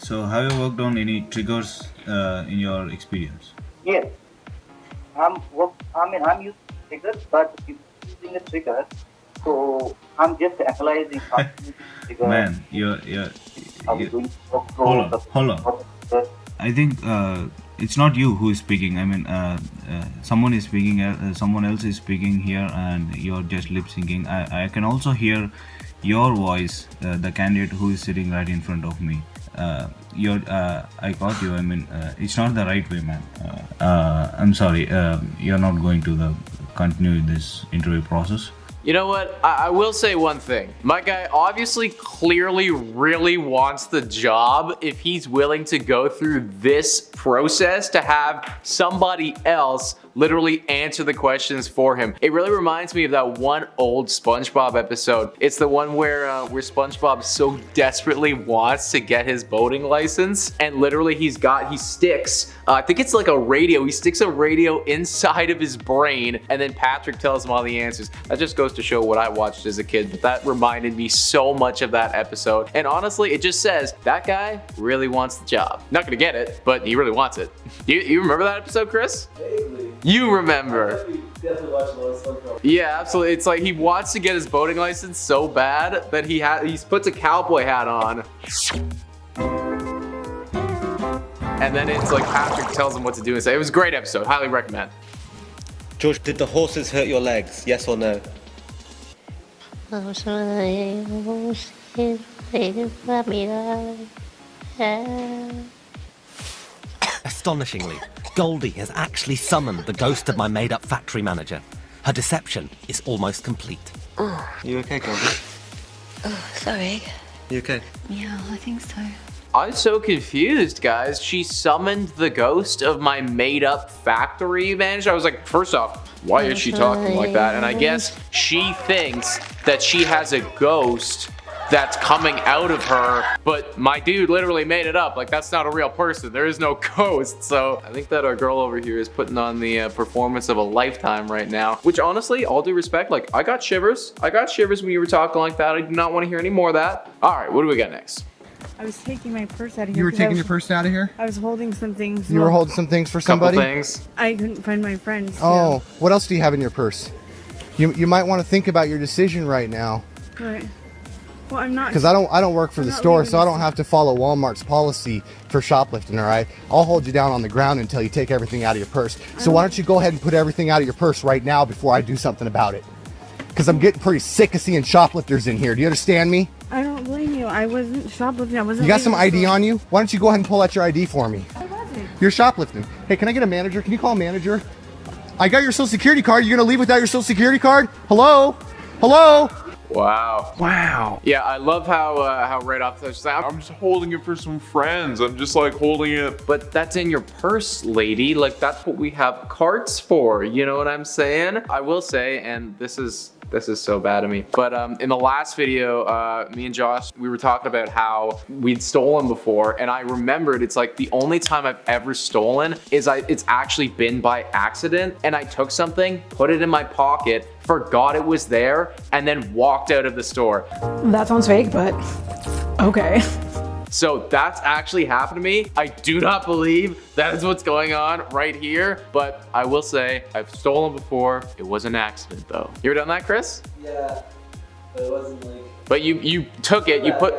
So have you worked on any triggers in your experience? Yes, I'm using triggers, but if using a trigger, so I'm just analyzing how to use trigger. Man, I'm you're doing hold on. I think it's not you who is speaking. I mean, someone is speaking, someone else is speaking here, and you're just lip syncing. I can also hear your voice, the candidate who is sitting right in front of me. I got you. I mean, it's not the right way, man. I'm sorry. You're not going to continue this interview process. You know what? I will say one thing. My guy obviously clearly really wants the job if he's willing to go through this process to have somebody else literally answer the questions for him. It really reminds me of that one old SpongeBob episode. It's the one where SpongeBob so desperately wants to get his boating license, and literally he sticks, I think it's like a radio, he sticks a radio inside of his brain, and then Patrick tells him all the answers. That just goes to show what I watched as a kid, but that reminded me so much of that episode. And honestly, it just says, that guy really wants the job. Not gonna get it, but he really wants it. You remember that episode, Chris? Vaguely. You remember. Definitely watched a lot of SpongeBob. Yeah, absolutely. It's like he wants to get his boating license so bad that he puts a cowboy hat on. And then it's like Patrick tells him what to do and say. It was a great episode. Highly recommend. George, did the horses hurt your legs? Yes or no? Astonishingly, Goldie has actually summoned the ghost of my made-up factory manager. Her deception is almost complete. You okay, Goldie? Oh, sorry. You okay? Yeah, I think so. I'm so confused, guys. She summoned the ghost of my made-up factory manager. I was like, first off, why is she talking like that? And I guess she thinks that she has a ghost that's coming out of her, but my dude literally made it up. Like, that's not a real person. There is no ghost. So I think that our girl over here is putting on the performance of a lifetime right now, which honestly, all due respect, like, I got shivers. I got shivers when you were talking like that. I do not want to hear any more of that. All right, what do we got next? I was taking my purse out of here. You were taking your purse out of here? I was holding some things. You were holding some things for somebody? Couple things. I couldn't find my friends. Oh, what else do you have in your purse? You might want to think about your decision right now. Right. Well, I'm not. Because I don't work for the store, so I don't have to follow Walmart's policy for shoplifting, all right? I'll hold you down on the ground until you take everything out of your purse. So why don't you go ahead and put everything out of your purse right now before I do something about it? Because I'm getting pretty sick of seeing shoplifters in here. Do you understand me? I don't blame you. I wasn't shoplifting. I wasn't. You got some ID on you? Why don't you go ahead and pull out your ID for me? I wasn't. You're shoplifting. Hey, can I get a manager? Can you call a manager? I got your social security card. You're gonna leave without your social security card? Hello? Hello? Wow. Wow. Yeah, I love how right off the top, I'm just holding it for some friends. I'm just like holding it. but that's in your purse, lady. Like, that's what we have carts for. You know what I'm saying? I will say, and this is so bad of me, but in the last video, me and Josh, we were talking about how we'd stolen before, and I remembered it's like the only time I've ever stolen is it's actually been by accident, and I took something, put it in my pocket, forgot it was there, and then walked out of the store. That sounds fake, but okay. So that's actually happened to me. I do not believe that is what's going on right here, but I will say I've stolen before. It was an accident though. You ever done that, Chris? Yeah, but it wasn't like. But you took it, you put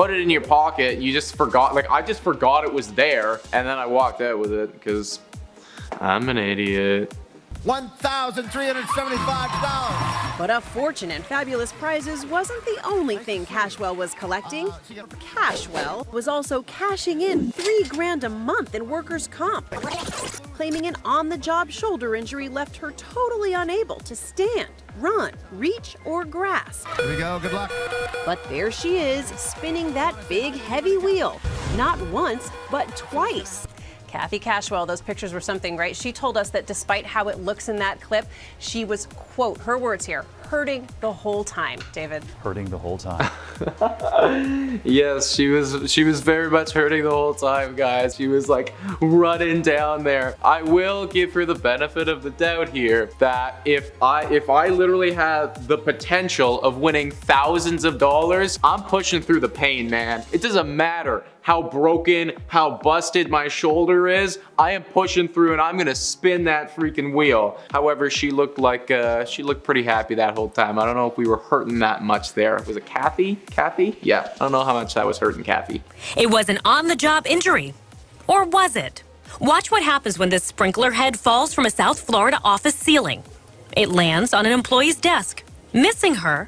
it in your pocket, you just forgot, like I just forgot it was there, and then I walked out with it because I'm an idiot. $1,375. But a fortune and fabulous prizes wasn't the only thing Cashwell was collecting. Cashwell was also cashing in $3 grand a month in workers' comp, claiming an on-the-job shoulder injury left her totally unable to stand, run, reach, or grasp. Here we go, good luck. But there she is, spinning that big, heavy wheel. Not once, but twice. Kathy Cashwell, those pictures were something, right? She told us that despite how it looks in that clip, she was, quote, her words here, hurting the whole time. David. Hurting the whole time. Yes, she was very much hurting the whole time, guys. She was like running down there. I will give her the benefit of the doubt here that if I literally had the potential of winning thousands of dollars, I'm pushing through the pain, man. It doesn't matter how broken, how busted my shoulder is, I am pushing through and I'm gonna spin that freaking wheel. However, she looked pretty happy that whole time. I don't know if we were hurting that much there. Was it Kathy? Kathy? Yeah, I don't know how much that was hurting Kathy. It was an on-the-job injury. Or was it? Watch what happens when this sprinkler head falls from a South Florida office ceiling. It lands on an employee's desk, missing her.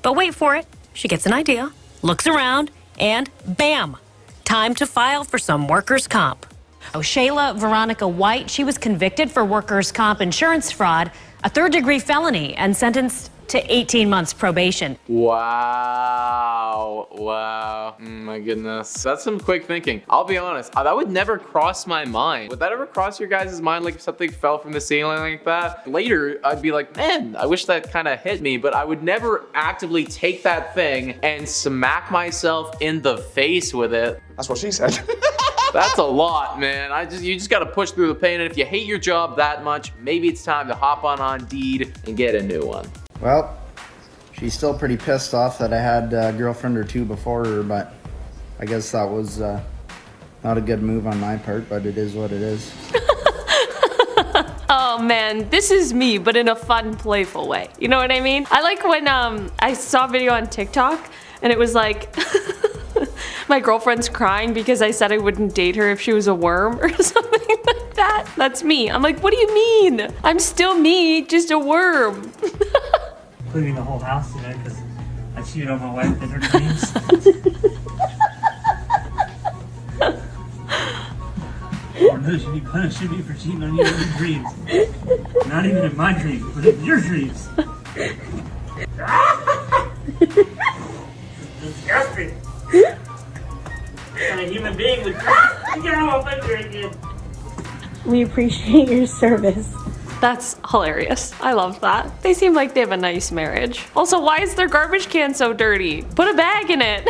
But wait for it. She gets an idea, looks around, and bam! Time to file for some workers' comp. Shayla Veronica White, she was convicted for workers' comp insurance fraud, a third-degree felony, and sentenced to 18 months probation. Wow. Wow. My goodness. That's some quick thinking. I'll be honest, that would never cross my mind. Would that ever cross your guys' mind, like if something fell from the ceiling like that? Later, I'd be like, man, I wish that kind of hit me, but I would never actively take that thing and smack myself in the face with it. That's what she said. That's a lot, man. You just gotta push through the pain, and if you hate your job that much, maybe it's time to hop on Indeed and get a new one. Well, she's still pretty pissed off that I had a girlfriend or two before her, but I guess that was not a good move on my part, but it is what it is. Oh man, this is me, but in a fun, playful way. You know what I mean? I like when I saw a video on TikTok, and it was like, my girlfriend's crying because I said I wouldn't date her if she was a worm or something like that. That's me. I'm like, what do you mean? I'm still me, just a worm. Including the whole house today because I cheated on my wife in her dreams. Oh no, she'd be punishing me for cheating on you in your dreams. Not even in my dreams, but in your dreams. Disgusting. And a human being would get all over again. We appreciate your service. That's hilarious. I love that. They seem like they have a nice marriage. Also, why is their garbage can so dirty? Put a bag in it.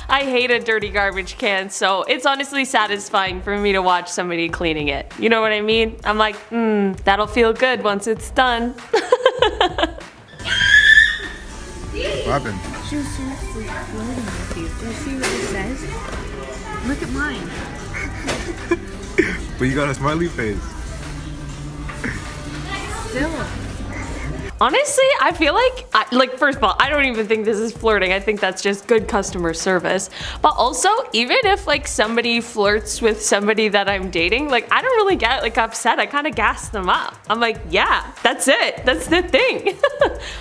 I hate a dirty garbage can, so it's honestly satisfying for me to watch somebody cleaning it. You know what I mean? I'm like, that'll feel good once it's done. What happened? She was seriously flirting with you. Do you see what it says? Look at mine. But you got a smiley face. Still. Honestly, I feel like, first of all, I don't even think this is flirting. I think that's just good customer service. But also, even if like somebody flirts with somebody that I'm dating, like I don't really get like upset. I kind of gas them up. I'm like, yeah, that's it. That's the thing.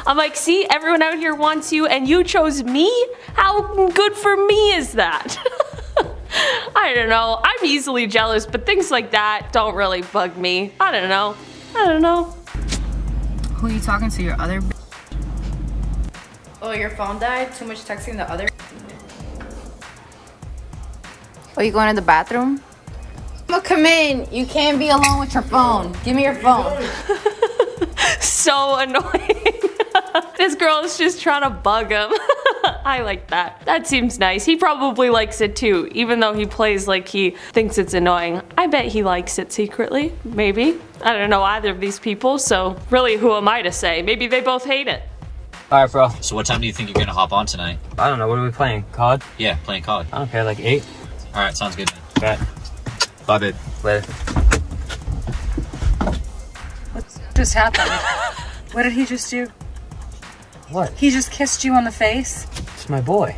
I'm like, see, everyone out here wants you and you chose me? How good for me is that? I don't know. I'm easily jealous, but things like that don't really bug me. I don't know. Who are you talking to, your other Oh, your phone died? Too much texting the other Oh, you going to the bathroom? Well, come in. You can't be alone with your phone. Give me your phone. So annoying. This girl is just trying to bug him. I like that. That seems nice. He probably likes it too, even though he plays like he thinks it's annoying. I bet he likes it secretly. Maybe. I don't know either of these people, so really who am I to say? Maybe they both hate it. Alright, bro. So what time do you think you're gonna hop on tonight? I don't know, what are we playing? COD? Yeah, playing COD. I don't care, like 8? Alright, sounds good, man. Bet. Bye, babe. Later. What just happened? What did he just do? What? He just kissed you on the face? It's my boy.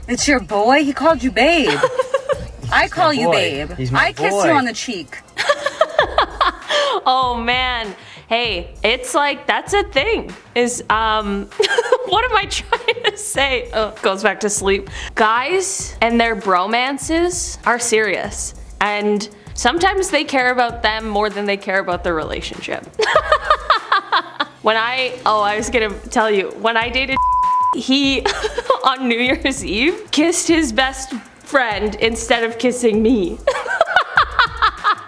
It's your boy? He called you babe. I call you babe. He's my I kissed boy. you on the cheek. Oh man. Hey, it's like, that's a thing. Is, what am I trying to say? Oh, goes back to sleep. Guys and their bromances are serious. And sometimes they care about them more than they care about their relationship. I was gonna tell you, when I dated he, on New Year's Eve, kissed his best friend instead of kissing me.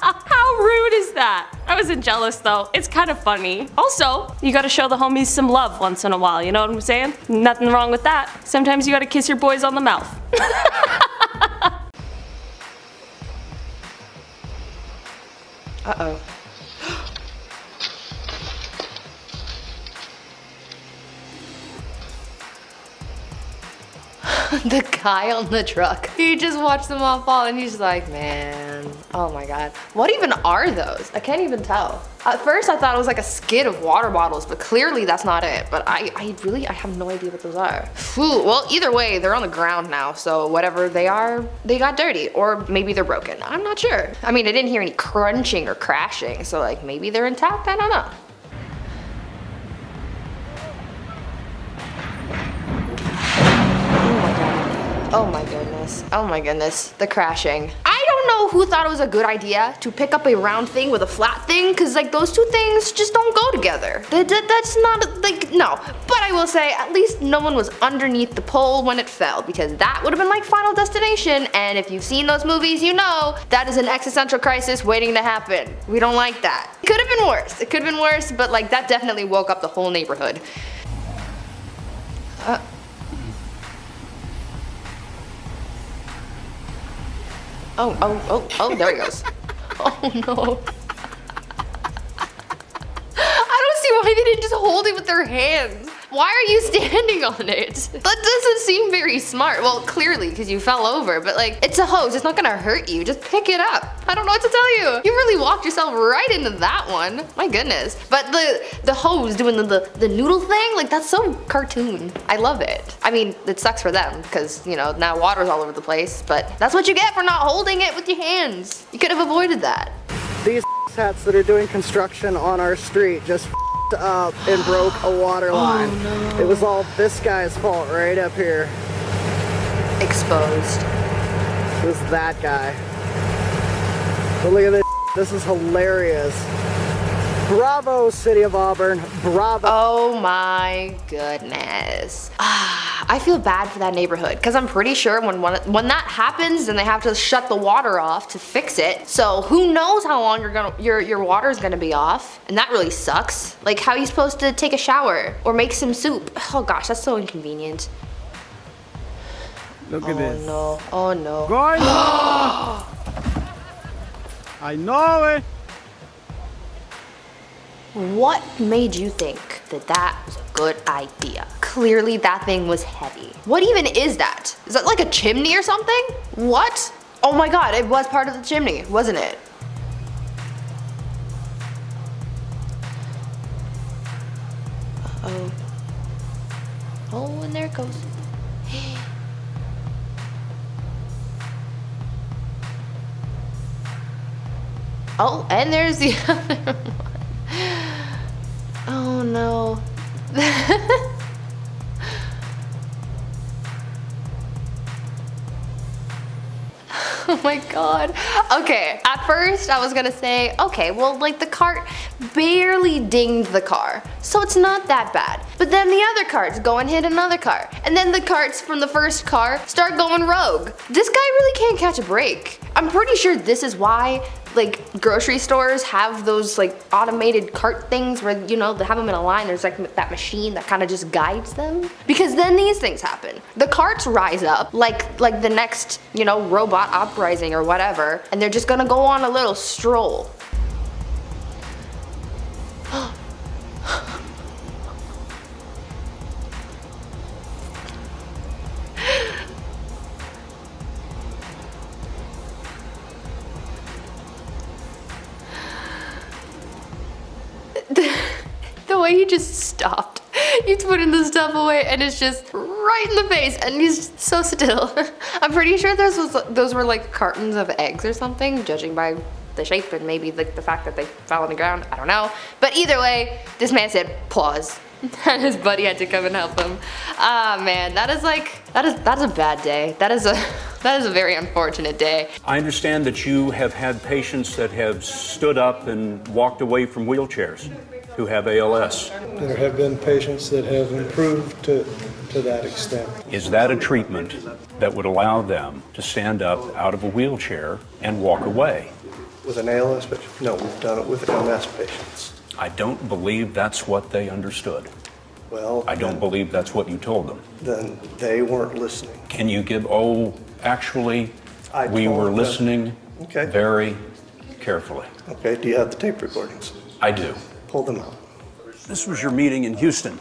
How rude is that? I wasn't jealous though. It's kind of funny. Also, you gotta show the homies some love once in a while, you know what I'm saying? Nothing wrong with that. Sometimes you gotta kiss your boys on the mouth. Uh-oh. The guy on the truck. He just watched them all fall and he's like, man, oh my God. What even are those? I can't even tell. At first I thought it was like a skid of water bottles, but clearly that's not it. But I have no idea what those are. Whew, well, either way, they're on the ground now. So whatever they are, they got dirty or maybe they're broken. I'm not sure. I mean, I didn't hear any crunching or crashing. So like maybe they're intact, I don't know. Oh my goodness. Oh my goodness. The crashing. I don't know who thought it was a good idea to pick up a round thing with a flat thing, because like those two things just don't go together. That's not like, no. But I will say at least no one was underneath the pole when it fell, because that would have been like Final Destination, and if you've seen those movies, you know that is an existential crisis waiting to happen. We don't like that. It could have been worse. It could have been worse, but like that definitely woke up the whole neighborhood. Oh, there he goes. Oh no. I don't see why they didn't just hold it with their hands. Why are you standing on it? That doesn't seem very smart. Well, clearly, because you fell over, but like, it's a hose. It's not gonna hurt you. Just pick it up. I don't know what to tell you. You really walked yourself right into that one. My goodness. But the hose doing the noodle thing, like that's so cartoon. I love it. I mean, it sucks for them because, you know, now water's all over the place, but that's what you get for not holding it with your hands. You could have avoided that. These hats that are doing construction on our street just up and broke a water line. Oh, no. It was all this guy's fault right up here. Exposed. It was that guy. But look at this. This is hilarious. Bravo, City of Auburn. Bravo. Oh my goodness. I feel bad for that neighborhood because I'm pretty sure when that happens, then they have to shut the water off to fix it. So who knows how long your water is gonna be off, and that really sucks. Like, how are you supposed to take a shower or make some soup? Oh gosh, that's so inconvenient. Look at this. Oh no. Oh no. Going I know it. What made you think that that was a good idea? Clearly that thing was heavy. What even is that? Is that like a chimney or something? What? Oh my God, it was part of the chimney, wasn't it? Uh-oh. Oh, and there it goes. Oh, and there's the other one. Oh no. Oh my God. Okay, at first I was gonna say, okay, well, like the cart barely dinged the car, so it's not that bad. But then the other carts go and hit another car, and then the carts from the first car start going rogue. This guy really can't catch a break. I'm pretty sure this is why like grocery stores have those like automated cart things where, you know, they have them in a line. There's like that machine that kind of just guides them, because then these things happen. The carts rise up like the next, you know, robot uprising or whatever, and they're just gonna go on a little stroll. The way he just stopped. He's putting the stuff away and it's just right in the face, and he's so still. I'm pretty sure those were like cartons of eggs or something, judging by the shape and maybe the fact that they fell on the ground. I don't know. But either way, this man said pause. And his buddy had to come and help him. Ah man, that's a bad day. That is a very unfortunate day. I understand that you have had patients that have stood up and walked away from wheelchairs who have ALS. There have been patients that have improved to that extent. Is that a treatment that would allow them to stand up out of a wheelchair and walk away? With an ALS patient? No, we've done it with MS patients. I don't believe that's what they understood. Well, I don't believe that's what you told them. Then they weren't listening. Can you give, actually, we told were them. listening very carefully. Okay, do you have the tape recordings? I do. Pull them out. This was your meeting in Houston.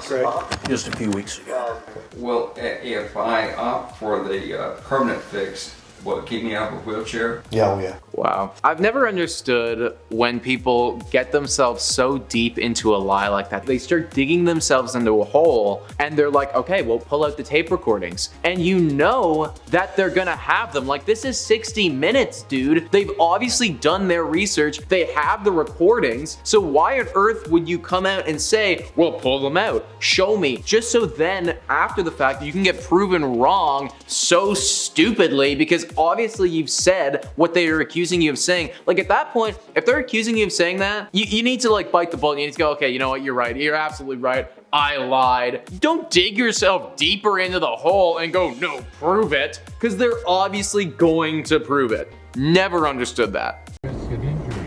Greg? Just a few weeks ago. Well, if I opt for the permanent fix, will it keep me out of a wheelchair? Yeah, oh yeah. Wow. I've never understood when people get themselves so deep into a lie like that. They start digging themselves into a hole and they're like, okay, well, pull out the tape recordings. And you know that they're gonna have them. Like, this is 60 minutes, dude. They've obviously done their research. They have the recordings. So why on earth would you come out and say, well, pull them out, show me, just so then after the fact you can get proven wrong so stupidly, because obviously you've said what they are accusing you of saying. Like, at that point, if they're accusing you of saying that, you need to like bite the bullet. You need to go, okay, you know what, you're right. You're absolutely right. I lied. Don't dig yourself deeper into the hole and go, no, prove it. Because they're obviously going to prove it. Never understood that. Risk of injury.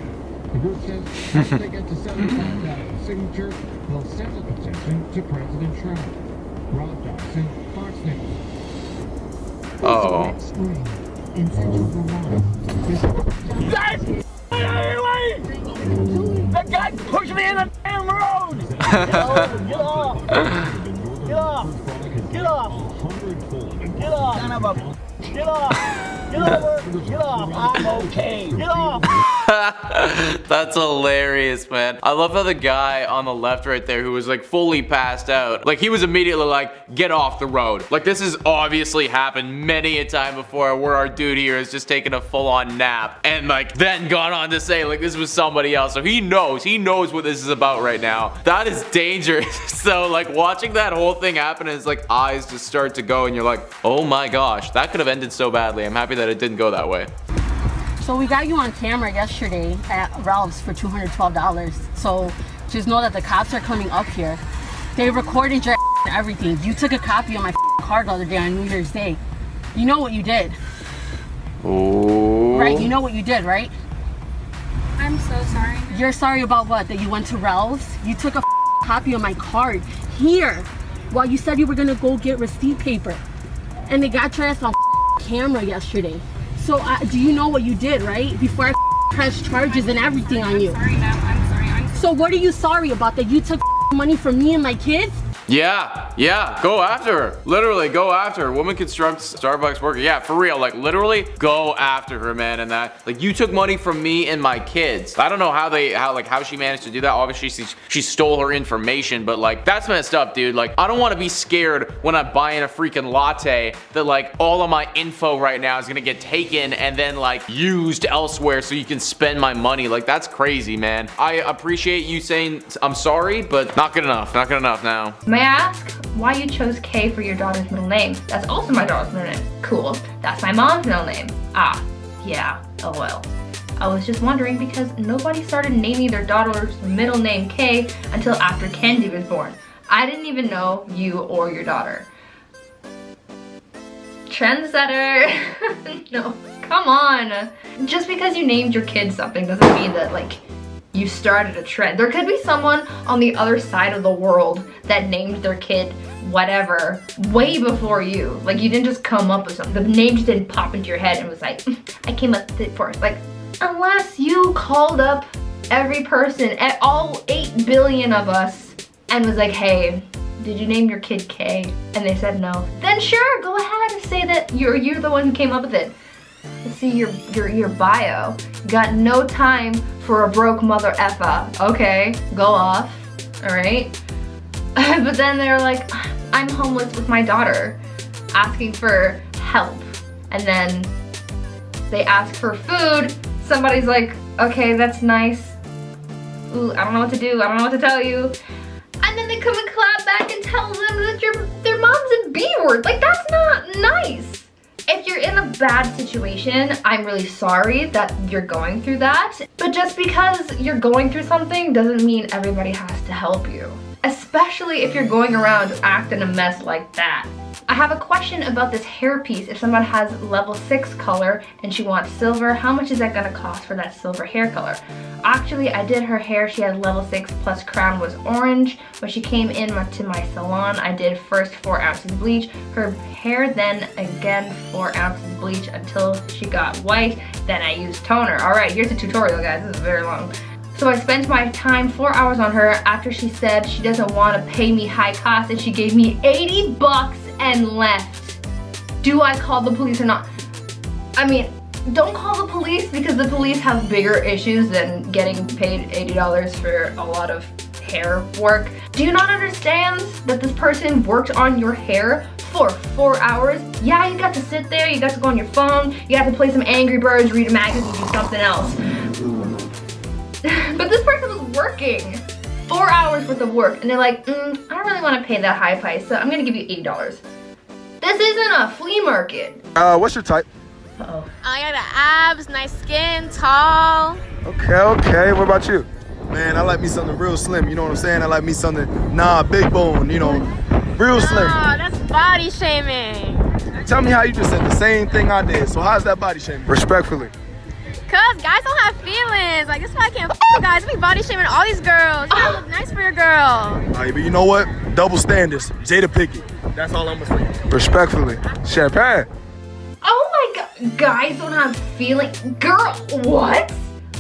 The group says once they get to 75,000 signatures, they'll send the petition to President Trump. Rob Dawson, Fox News. Oh. In Central Vermont. That guy pushed me in the damn road! Get off! Get off! Get off! Get off! Get off! Son of a... Get off! Get over! Get off! I'm okay! Get off! That's hilarious, man. I love how the guy on the left right there who was like fully passed out, like he was immediately like, get off the road. Like, this has obviously happened many a time before where our dude here has just taken a full-on nap and like then gone on to say like this was somebody else. So he knows what this is about right now. That is dangerous. So like watching that whole thing happen, his like eyes just start to go and you're like, oh my gosh, that could have ended so badly. I'm happy that it didn't go that way. So we got you on camera yesterday at Ralph's for $212. So just know that the cops are coming up here. They recorded your and everything. You took a copy of my car the other day on New Year's Day. You know what you did. Oh. Right, you know what you did, right? I'm so sorry. You're sorry about what? That you went to Ralph's? You took a copy of my card here while you said you were gonna go get receipt paper. And they got your ass on camera yesterday. So do you know what you did, right? Before I press charges and everything on you. I'm sorry, ma'am. I'm sorry. So what are you sorry about? That you took money from me and my kids? Yeah, go after her. Literally, go after her. Woman constructs Starbucks worker. Yeah, for real, like literally go after her, man. And that, like, you took money from me and my kids. I don't know how she managed to do that. Obviously, she stole her information, but like, that's messed up, dude. Like, I don't want to be scared when I'm buying a freaking latte that like all of my info right now is gonna get taken and then like used elsewhere so you can spend my money. Like, that's crazy, man. I appreciate you saying I'm sorry, but not good enough. Not good enough now. May I ask why you chose K for your daughter's middle name? That's also my daughter's middle name. Cool. That's my mom's middle name. Ah, yeah, LOL. I was just wondering because nobody started naming their daughter's middle name K until after Kenzie was born. I didn't even know you or your daughter. Trendsetter. No, come on. Just because you named your kid something doesn't mean that like you started a trend. There could be someone on the other side of the world that named their kid whatever way before you. Like, you didn't just come up with something. The name just didn't pop into your head and was like, I came up with it first. Like, unless you called up every person, at all 8 billion of us, and was like, hey, did you name your kid K? And they said no. Then sure, go ahead and say that you're the one who came up with it. Let's see your bio. Got no time for a broke mother effa. Okay, go off. Alright. But then they're like, I'm homeless with my daughter, asking for help. And then they ask for food. Somebody's like, okay, that's nice. Ooh, I don't know what to do. I don't know what to tell you. And then they come and clap back and tell them that their mom's a B-word. Like, that's not nice. If you're in a bad situation, I'm really sorry that you're going through that. But just because you're going through something doesn't mean everybody has to help you. Especially if you're going around acting a mess like that. I have a question about this hairpiece. If someone has level 6 color and she wants silver, how much is that gonna cost for that silver hair color? Actually, I did her hair. She had level 6 plus crown was orange. When she came in to my salon, I did first 4 ounces bleach. Her hair, then again 4 ounces bleach until she got white. Then I used toner. All right, here's a tutorial, guys. This is very long. So I spent my time 4 hours on her after she said she doesn't want to pay me high cost and she gave me 80 bucks and left. Do I call the police or not? I mean, don't call the police because the police have bigger issues than getting paid $80 for a lot of hair work. Do you not understand that this person worked on your hair for 4 hours? Yeah, you got to sit there, you got to go on your phone, you got to play some Angry Birds, read a magazine, do something else. But this person was working 4 hours worth of work and they're like, I don't really want to pay that high price, so I'm gonna give you $80. This isn't a flea market. What's your type? Uh-oh. I got the abs, nice skin, tall. Okay. What about you? Man, I like me something real slim. You know what I'm saying? I like me something, big bone, real slim. Oh, that's body shaming. Tell me how you just said the same thing I did. So how's that body shaming? Respectfully. Cause guys don't have feelings. Like, this is why I can't f guys. We body shaming all these girls. You gotta look nice for your girl. All right, but you know what? Double standards. Jada Pickett. That's all I'm gonna say. Respectfully. Champagne. Oh my god, guys don't have feelings. Girl, what?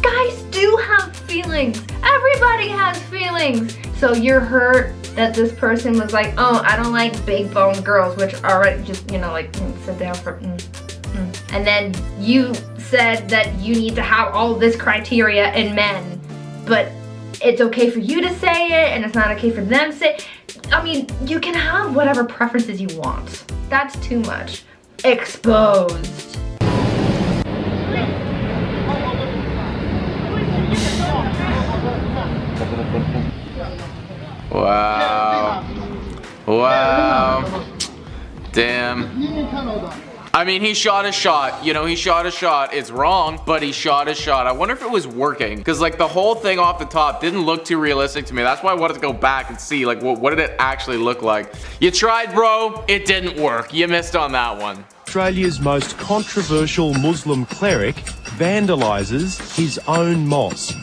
Guys do have feelings. Everybody has feelings. So you're hurt that this person was like, oh, I don't like big bone girls, which already just, sit down for, And then you said that you need to have all this criteria in men, but it's okay for you to say it and it's not okay for them to say it. I mean, you can have whatever preferences you want. That's too much. Exposed. Wow. Damn. I mean, he shot a shot. He shot a shot. It's wrong, but he shot a shot. I wonder if it was working. Because, the whole thing off the top didn't look too realistic to me. That's why I wanted to go back and see, what did it actually look like? You tried, bro. It didn't work. You missed on that one. Australia's most controversial Muslim cleric vandalises his own mosque.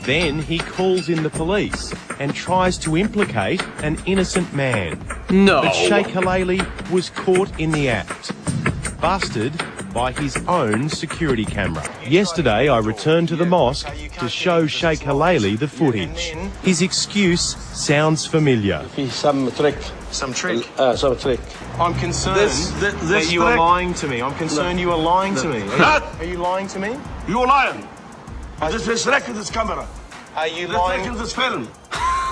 Then he calls in the police and tries to implicate an innocent man. No. But Sheikh Halali was caught in the act, busted by his own security camera. Yesterday, I returned to the mosque to show Sheikh Halali the footage. His excuse sounds familiar. Some trick. Some trick? Some trick. I'm concerned that you are trick? lying to me. I'm concerned you are lying to me. Are you lying to me? You lying. This is record this camera. Are you lying? This this film.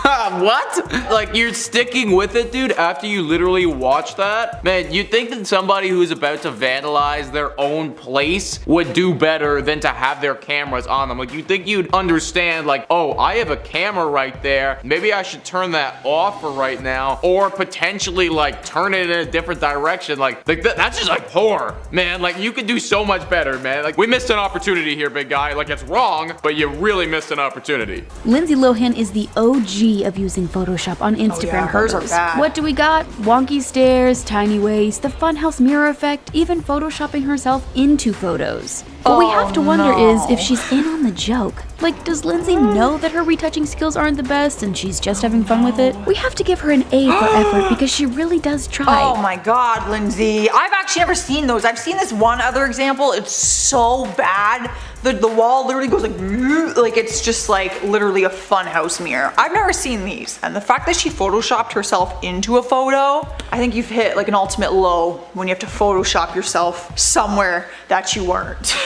What? You're sticking with it, dude, after you literally watched that? Man, you'd think that somebody who's about to vandalize their own place would do better than to have their cameras on them. You'd think you'd understand, oh, I have a camera right there. Maybe I should turn that off for right now, or potentially, turn it in a different direction. That's just, poor. Man, you could do so much better, man. We missed an opportunity here, big guy. It's wrong, but you really missed an opportunity. Lindsay Lohan is the OG of using Photoshop on Instagram hers are photos. bad. What do we got? Wonky stairs, tiny waist, the funhouse mirror effect, even photoshopping herself into photos. What we have to wonder is if she's in on the joke. Does Lindsay know that her retouching skills aren't the best and she's just having fun with it? We have to give her an A for effort because she really does try. Oh my god, Lindsay. I've actually never seen those. I've seen this one other example. It's so bad. The wall literally goes it's just literally a funhouse mirror. I've never seen these. And the fact that she photoshopped herself into a photo, I think you've hit an ultimate low when you have to Photoshop yourself somewhere that you weren't.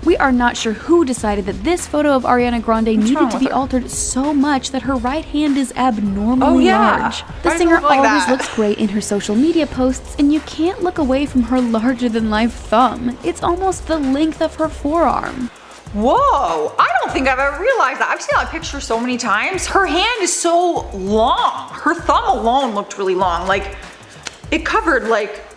We are not sure who decided that this photo of Ariana Grande needed to be altered so much that her right hand is abnormally large. The singer always looks great in her social media posts, and you can't look away from her larger-than-life thumb. It's almost the length of her forearm. Whoa, I don't think I've ever realized that. I've seen that picture so many times. Her hand is so long. Her thumb alone looked really long. It covered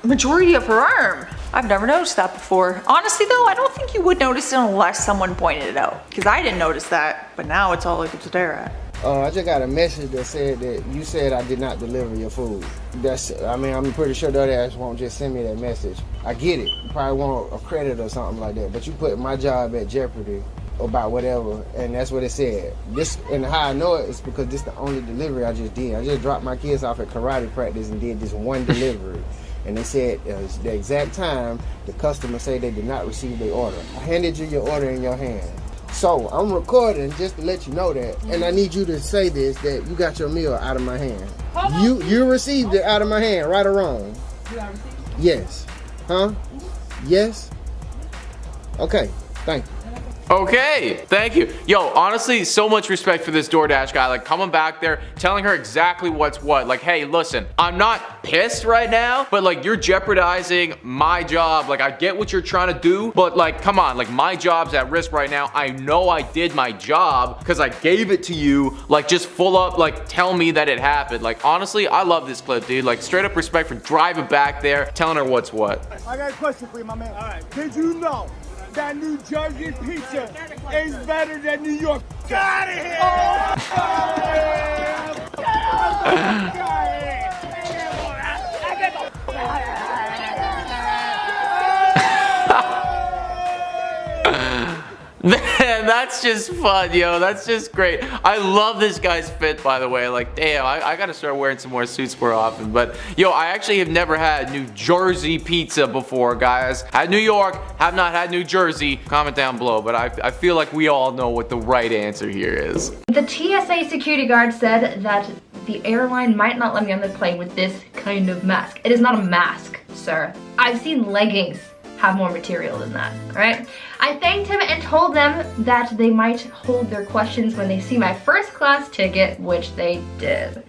majority of her arm. I've never noticed that before. Honestly though, I don't think you would notice it unless someone pointed it out. Because I didn't notice that, but now it's all I can stare at. I just got a message that said that you said I did not deliver your food. I'm pretty sure that ass won't just send me that message. I get it. You probably want a credit or something like that, but you put my job at jeopardy about whatever, and that's what it said. And how I know it is because this is the only delivery I just did. I just dropped my kids off at karate practice and did this one delivery. And they said the exact time the customer said they did not receive their order. I handed you your order in your hand. So I'm recording just to let you know that, and I need you to say this, that you got your meal out of my hand. You received it out of my hand, right or wrong? Yes. Huh? Yes? Okay, thank you. Okay, thank you. Yo, honestly, so much respect for this DoorDash guy. Like, coming back there, telling her exactly what's what. Like, hey, listen, I'm not pissed right now, but like, you're jeopardizing my job. Like, I get what you're trying to do, but like, come on, like, my job's at risk right now. I know I did my job because I gave it to you. Like, just full up, like, tell me that it happened. Like, honestly, I love this clip, dude. Like, straight up respect for driving back there, telling her what's what. I got a question for you, my man. All right. Did you know that New Jersey pizza is better than New York? Get out of here! Man, that's just fun, yo. That's just great. I love this guy's fit, by the way. Like, damn, I gotta start wearing some more suits more often. But, yo, I actually have never had New Jersey pizza before, guys. Had New York, have not had New Jersey. Comment down below, but I feel like we all know what the right answer here is. The TSA security guard said that the airline might not let me on the plane with this kind of mask. It is not a mask, sir. I've seen leggings have more material than that, right? I thanked him and told them that they might hold their questions when they see my first class ticket, which they did.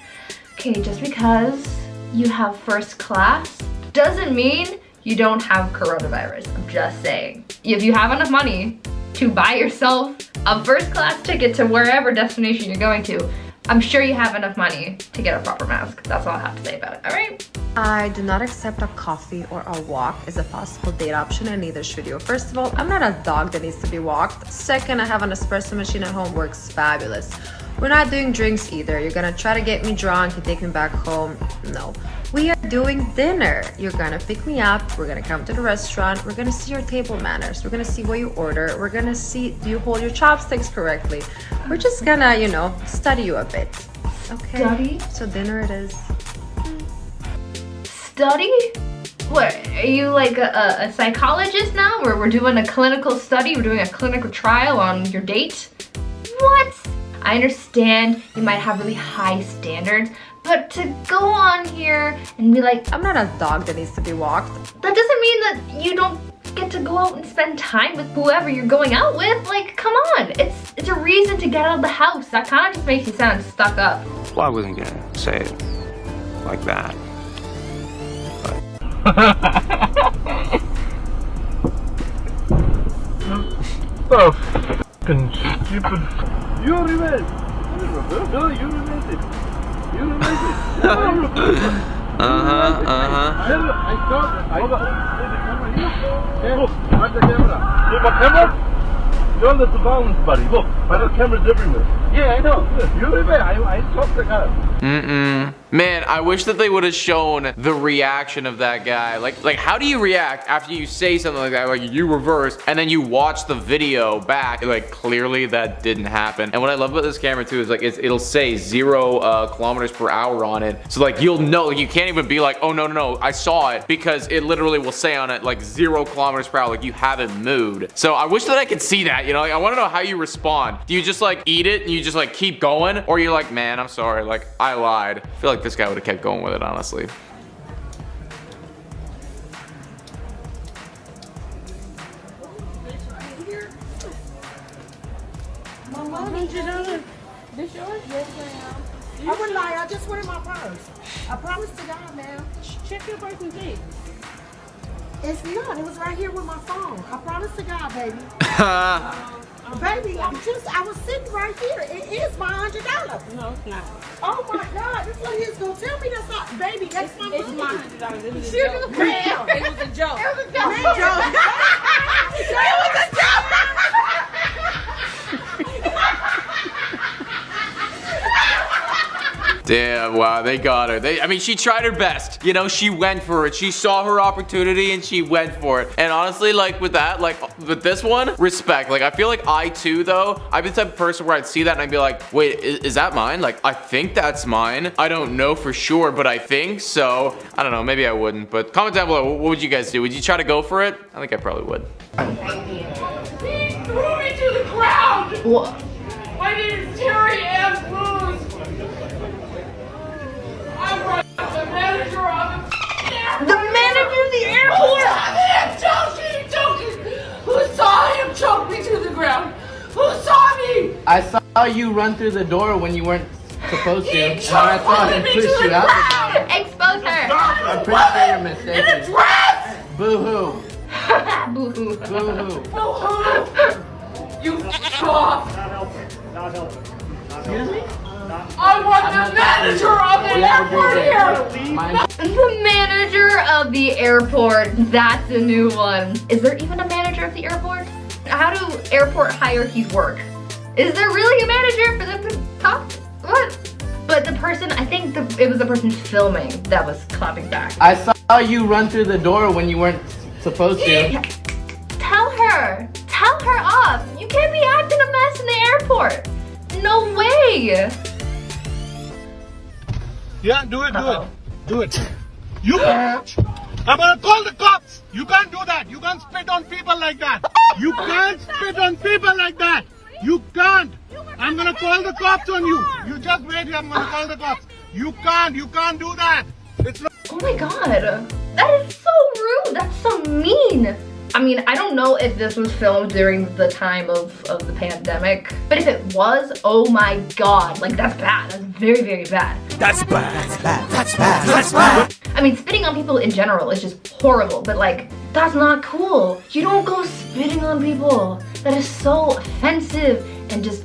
Okay, just because you have first class doesn't mean you don't have coronavirus. I'm just saying. If you have enough money to buy yourself a first class ticket to wherever destination you're going to, I'm sure you have enough money to get a proper mask. That's all I have to say about it, all right? I do not accept a coffee or a walk as a possible date option, and neither should you. First of all, I'm not a dog that needs to be walked. Second, I have an espresso machine at home, works fabulous. We're not doing drinks either. You're gonna try to get me drunk and take me back home. No. We are doing dinner. You're gonna pick me up, we're gonna come to the restaurant, we're gonna see your table manners, we're gonna see what you order, we're gonna see, do you hold your chopsticks correctly? We're just gonna, you know, study you a bit. Okay? Study? So dinner it is. Study? What, are you like a psychologist now? Where we're doing a clinical study, we're doing a clinical trial on your date? What? I understand you might have really high standards, but to go on here and be like, I'm not a dog that needs to be walked. That doesn't mean that you don't get to go out and spend time with whoever you're going out with. Like, come on, it's a reason to get out of the house. That kind of just makes you sound stuck up. Well, I wasn't gonna say it like that. Oh, fucking stupid. You remember? No, you remember it. You remember it. I thought. Look, watch the camera. See my camera? You're on the surveillance, buddy. Look, I got cameras everywhere. Yeah, I know. You remember? I talked to her. Man, I wish that they would have shown the reaction of that guy. Like how do you react after you say something like that? Like, you reverse and then you watch the video back. Like, clearly that didn't happen. And what I love about this camera too is like it'll say 0 kilometers per hour on it. So like, you'll know, you can't even be like, oh no, I saw it, because it literally will say on it like 0 kilometers per hour, like you haven't moved. So I wish that I could see that, you know? Like, I wanna know how you respond. Do you just like eat it and you just like keep going? Or you're like, man, I'm sorry, like I lied. I feel like this guy would have kept going with it, honestly. This yours? Yes, ma'am. I wouldn't lie, I just went in my purse. I promise to God, ma'am. Check your purse and see. It's not. It was right here with my phone. I promise to God, baby. Baby, I was sitting right here. It is my $100. No, it's not. Oh my God, this one here's gonna tell me that's not, baby, that's my money. It's my $100. It was a Sugar joke. ma'am. It was a joke. It was a joke. It was a joke. Yeah, wow, they got her. I mean, she tried her best. You know, she went for it. She saw her opportunity and she went for it. And honestly, like with that, like with this one, respect. Like I feel like I too, though, I'd be the type of person where I'd see that and I'd be like, wait, is that mine? Like, I think that's mine. I don't know for sure, but I think so. I don't know, maybe I wouldn't. But comment down below, what would you guys do? Would you try to go for it? I think I probably would. He threw me to the ground! What? My name is Terry M. Blues. I'm the manager of the manager of the airport! I'm joking! Who saw him choke me to the ground? Who saw me? I saw you run through the door when you weren't supposed to. And I saw him me push to you the out the ground! Expose her! I'm pretty sure you're mistaken. In a dress! Boo-hoo. Boo-hoo. Boo-hoo. Boo-hoo! You off! Excuse me? I want the manager of the airport here! The manager of the airport. That's a new one. Is there even a manager of the airport? How do airport hierarchies work? Is there really a manager for the top? What? But the person, I think it was the person filming that was clapping back. I saw you run through the door when you weren't supposed to. Tell her off. You can't be acting a mess in the airport. No way. Yeah, do it. You can't. I'm gonna call the cops. You can't do that. You can't spit on people like that. You can't spit on people like that. You can't. I'm gonna call the cops on you. You just wait here. I'm gonna call the cops. You can't do that. It's not. Oh my god. That is so rude. That's so mean. I mean, I don't know if this was filmed during the time of the pandemic, but if it was, oh my god, like that's bad. That's very, very bad. That's bad. That's bad. I mean, spitting on people in general is just horrible, but like, that's not cool. You don't go spitting on people. That is so offensive and just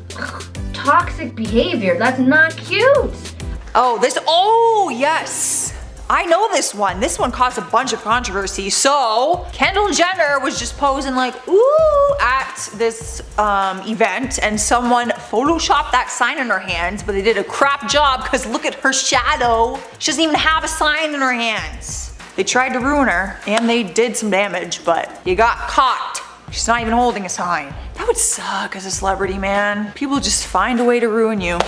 toxic behavior. That's not cute. Oh, yes. I know this one. This one caused a bunch of controversy. So, Kendall Jenner was just posing like, ooh, at this event, and someone photoshopped that sign in her hands, but they did a crap job because look at her shadow. She doesn't even have a sign in her hands. They tried to ruin her, and they did some damage, but you got caught. She's not even holding a sign. That would suck as a celebrity, man. People just find a way to ruin you.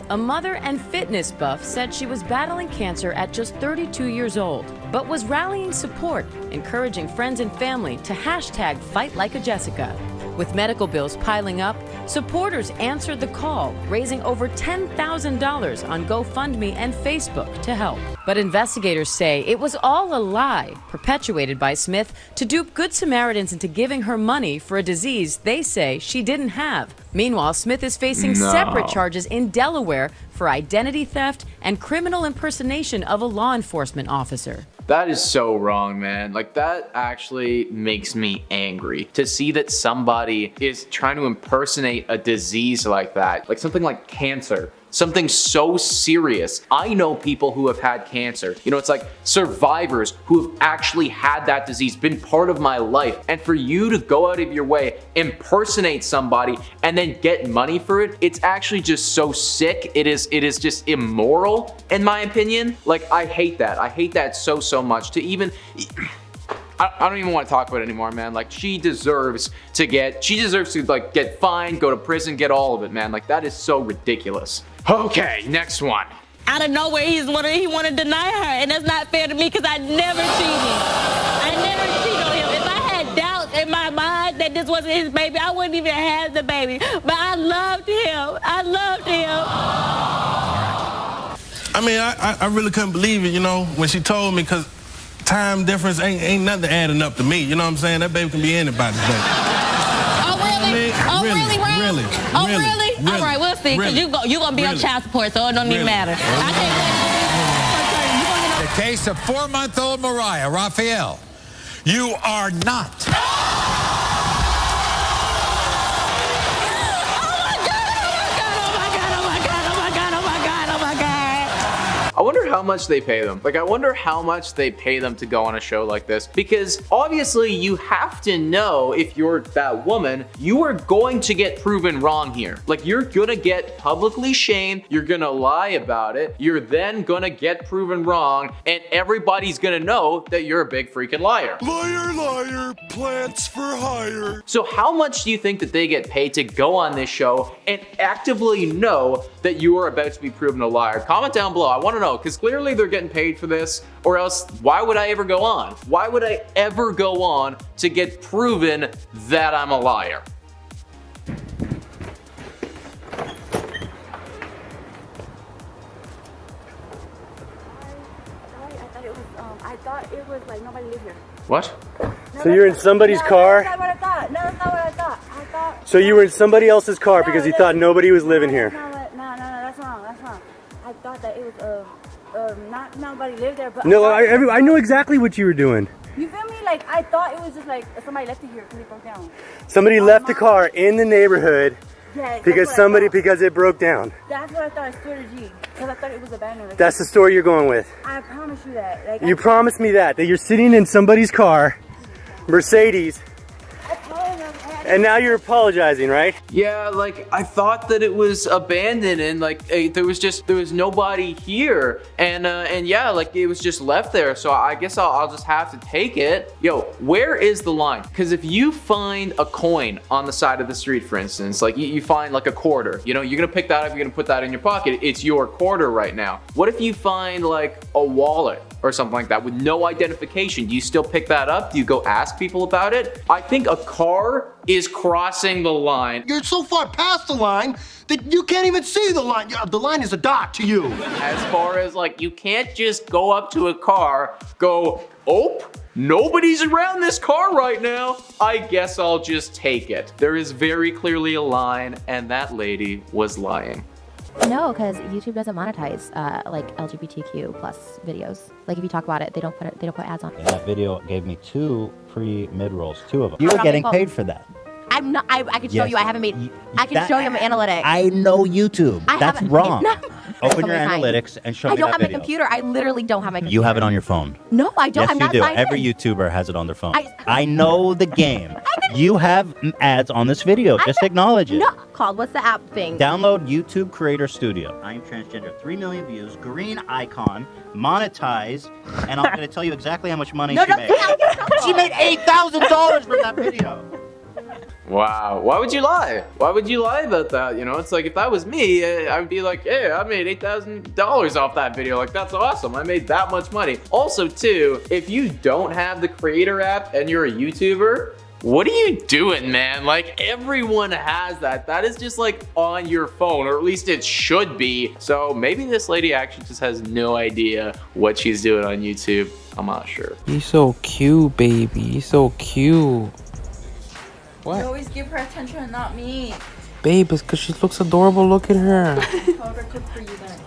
A mother and fitness buff said she was battling cancer at just 32 years old, but was rallying support, encouraging friends and family to hashtag Fight Like a Jessica. With medical bills piling up, supporters answered the call, raising over $10,000 on GoFundMe and Facebook to help. But investigators say it was all a lie, perpetuated by Smith to dupe Good Samaritans into giving her money for a disease they say she didn't have. Meanwhile, Smith is facing separate charges in Delaware for identity theft and criminal impersonation of a law enforcement officer. That is so wrong, man. Like, that actually makes me angry to see that somebody is trying to impersonate a disease like that, like something like cancer. Something so serious. I know people who have had cancer. You know, it's like survivors who have actually had that disease, been part of my life. And for you to go out of your way, impersonate somebody, and then get money for it, it's actually just so sick. It is just immoral, in my opinion. Like, I hate that. I hate that so much. To even... I don't even want to talk about it anymore, man. Like, she deserves to like get fined, go to prison, get all of it, man. Like, that is so ridiculous. Okay, next one. Out of nowhere, he want to deny her, and that's not fair to me because I never cheated. I never cheated on him. If I had doubts in my mind that this wasn't his baby, I wouldn't even have the baby. But I loved him. I loved him. I mean, I really couldn't believe it, you know, when she told me, because time difference ain't nothing adding up to me. You know what I'm saying? That baby can be anybody's baby. Oh, really? Really? Oh, really? All right, we'll see, because you gonna be on child support, so it don't even matter. The case of 4-month-old Mariah Raphael. You are not. I wonder how much they pay them. Like, I wonder how much they pay them to go on a show like this, because obviously you have to know if you're that woman, you are going to get proven wrong here. Like, you're gonna get publicly shamed, you're gonna lie about it, you're then gonna get proven wrong, and everybody's gonna know that you're a big freaking liar. Liar, liar, plants for hire. So how much do you think that they get paid to go on this show and actively know that you are about to be proven a liar? Comment down below, I wanna know, because clearly they're getting paid for this, or else why would I ever go on? Why would I ever go on to get proven that I'm a liar? I thought it was like nobody lived here. What? So you're in somebody's car? That's not what I thought. No, that's not what I thought. I thought. So you were in somebody else's car because you thought nobody was living here? No, that's wrong. That's wrong. I thought that it was not nobody lived there, but No, I know exactly what you were doing. You feel me? Like I thought it was just like somebody left it here because it broke down. Somebody left the car in the neighborhood because it broke down. That's what I thought. I swear to G, because I thought it was abandoned. Like, That's the story you're going with. I promise you that. Like, You promised me that you're sitting in somebody's car, Mercedes, and now you're apologizing, right? Yeah, like I thought that it was abandoned and like there was nobody here, and yeah, like it was just left there. So I guess I'll just have to take it. Yo, where is the line? Because if you find a coin on the side of the street, for instance, like you find like a quarter, you know, you're gonna pick that up, you're gonna put that in your pocket. It's your quarter right now. What if you find like a wallet or something like that with no identification? Do you still pick that up? Do you go ask people about it? I think a car is crossing the line. You're so far past the line that you can't even see the line. The line is a dot to you. As far as like, you can't just go up to a car, go, oh, nobody's around this car right now. I guess I'll just take it. There is very clearly a line, and that lady was lying. No, because YouTube doesn't monetize like LGBTQ plus videos. Like if you talk about it, they don't put ads on. That video gave me 2 free mid-rolls, 2 of them. You were getting paid for that. I'm not. I can show you. I haven't made. I can show you my analytics. I know YouTube. That's wrong. Open your Fine. analytics and show me I don't that have video. my computer. I literally don't have my computer. You have it on your phone. No, I don't. Yes, I'm you not do. signed Every in. YouTuber has it on their phone. I know the game. You have ads on this video. Just acknowledge it. No, called. What's the app thing? Download YouTube Creator Studio. I am transgender. 3 million views. Green icon. Monetize. And I'm going to tell you exactly how much money she made. She made $8,000 from that video. Wow, why would you lie? Why would you lie about that? You know, it's like if that was me, I would be like, hey, I made $8,000 off that video. Like, that's awesome. I made that much money. Also, too, if you don't have the creator app and you're a YouTuber, what are you doing, man? Like, everyone has that. That is just like on your phone, or at least it should be. So maybe this lady actually just has no idea what she's doing on YouTube. I'm not sure. He's so cute, baby. He's so cute. What? You always give her attention and not me. Babe, it's because she looks adorable. Look at her. Have her cook for you then.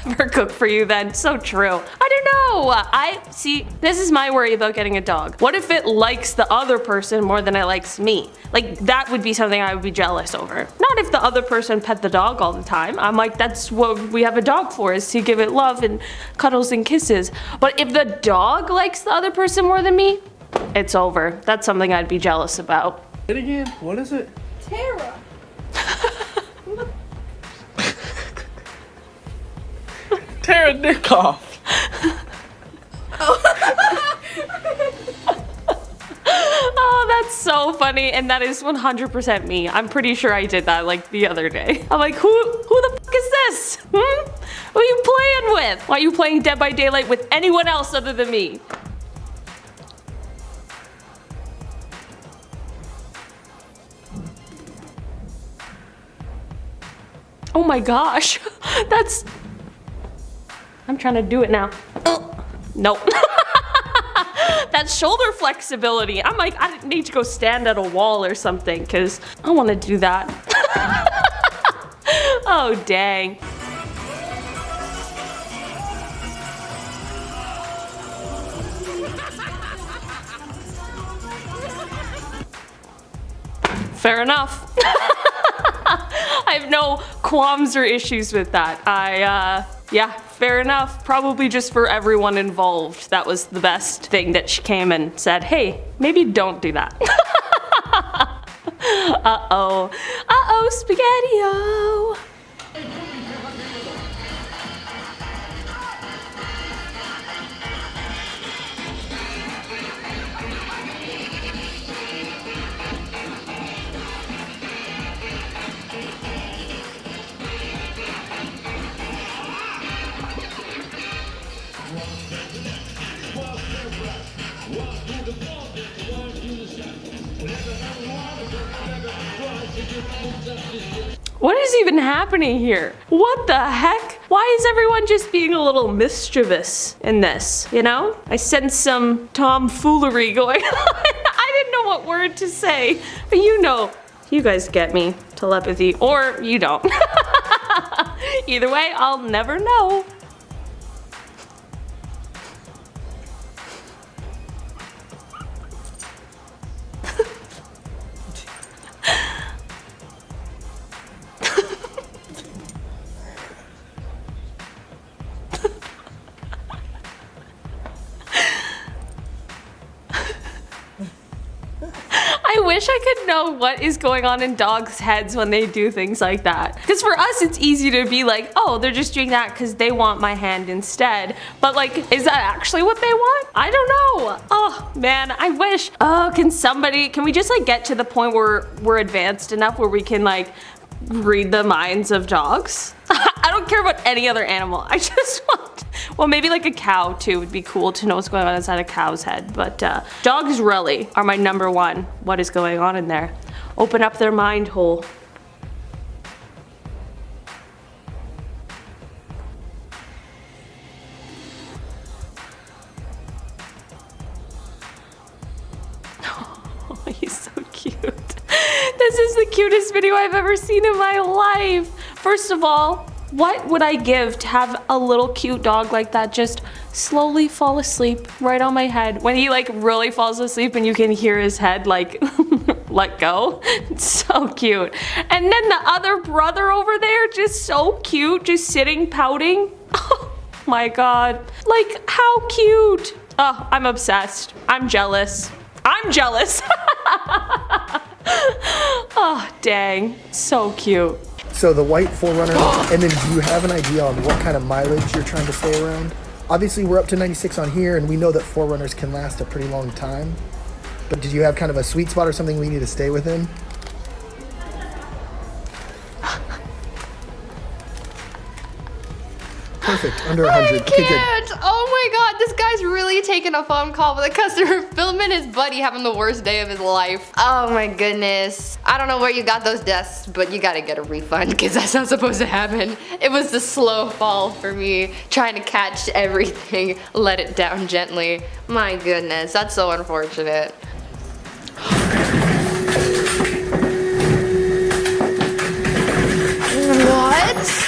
Have her cook for you then. So true. I don't know. I see, this is my worry about getting a dog. What if it likes the other person more than it likes me? Like, that would be something I would be jealous over. Not if the other person pet the dog all the time. I'm like, that's what we have a dog for, is to give it love and cuddles and kisses. But if the dog likes the other person more than me, it's over. That's something I'd be jealous about. It again? What is it? Tara. Tara dick off. Oh, that's so funny, and that is 100% me. I'm pretty sure I did that like the other day. I'm like, who the fuck is this? Who are you playing with? Why are you playing Dead by Daylight with anyone else other than me? Oh my gosh, that's... I'm trying to do it now. Nope. That's shoulder flexibility. I'm like, I need to go stand at a wall or something because I want to do that. Oh, dang. Fair enough. I have no qualms or issues with that. Yeah, fair enough. Probably just for everyone involved. That was the best thing that she came and said, hey, maybe don't do that. Uh-oh. Uh-oh, Spaghetti-O. What is even happening here? What the heck? Why is everyone just being a little mischievous in this, you know? I sense some tomfoolery going on. I didn't know what word to say, but you know, you guys get me, telepathy, or you don't. Either way, I'll never know. I wish I could know what is going on in dogs' heads when they do things like that. Because for us, it's easy to be like, oh, they're just doing that because they want my hand instead. But like, is that actually what they want? I don't know. Oh man, I wish. Oh, can we just like get to the point where we're advanced enough where we can like read the minds of dogs? I don't care about any other animal. I just want, well, maybe like a cow too would be cool to know what's going on inside a cow's head. But dogs really are my number one. What is going on in there? Open up their mind hole. Oh, he's so cute. This is the cutest video I've ever seen in my life. First of all, what would I give to have a little cute dog like that just slowly fall asleep right on my head? When he like really falls asleep and you can hear his head like let go. It's so cute. And then the other brother over there, just so cute, just sitting pouting. Oh my god. Like, how cute. Oh, I'm obsessed. I'm jealous. I'm jealous. Oh, dang. So cute. So the white 4Runner, and then do you have an idea on what kind of mileage you're trying to stay around? Obviously we're up to 96 on here, and we know that 4Runners can last a pretty long time. But did you have kind of a sweet spot or something we need to stay within? Perfect, under 100. I can't. Oh my god, this guy's really taking a phone call with a customer, filming his buddy having the worst day of his life. Oh my goodness. I don't know where you got those desks, but you gotta get a refund because that's not supposed to happen. It was the slow fall for me, trying to catch everything, let it down gently. My goodness, that's so unfortunate. What?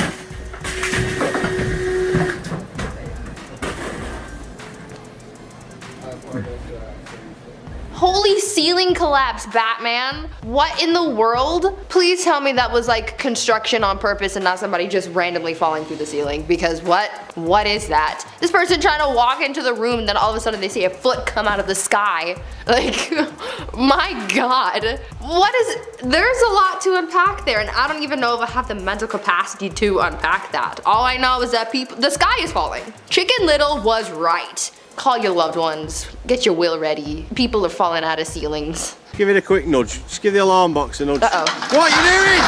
Holy ceiling collapse, Batman. What in the world? Please tell me that was like construction on purpose and not somebody just randomly falling through the ceiling, because what is that? This person trying to walk into the room and then all of a sudden they see a foot come out of the sky. Like, my god. There's a lot to unpack there, and I don't even know if I have the mental capacity to unpack that. All I know is that the sky is falling. Chicken Little was right. Call your loved ones, get your will ready. People are falling out of ceilings. Give it a quick nudge. Just give the alarm box a nudge. Uh-oh. What are you doing?